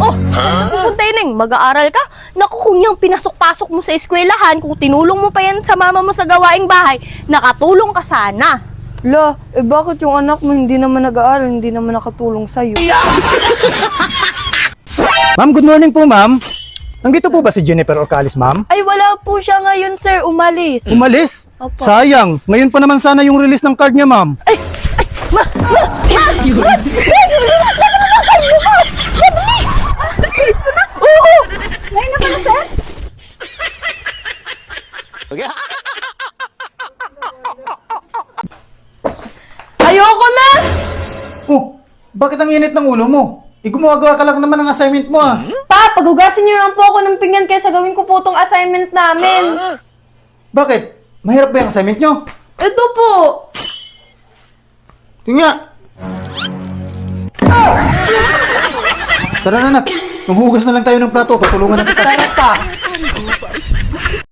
Oh, Kuntineng, mag-aaral ka? Naku, kung yung pinasok-pasok mo sa eskwelahan, kung tinulong mo pa yan sa mama mo sa gawaing bahay, nakatulong ka sana. La, bakit yung anak mo hindi naman nag-aaral, hindi naman nakatulong sa'yo? Ma'am, good morning po, ma'am. Nandito po ba si Jennifer Orcalis, ma'am? Ay, wala po siya ngayon, sir. Umalis. Umalis? Opo. Sayang. Ngayon pa naman sana yung release ng card niya, ma'am. Ngayon na pala, sir? Ayoko na! Oh, bakit ang init ng ulo mo? Gumagawa ka lang naman ng assignment mo, ah. Pa, paghugasin niyo lang po ako ng pinggan kaysa gawin ko po itong assignment namin. Bakit? Mahirap ba yung assignment nyo? Ito po. Tingnan. Tara na, anak. Maghugas na lang tayo ng plato. Tutulungan na kita. Tara pa.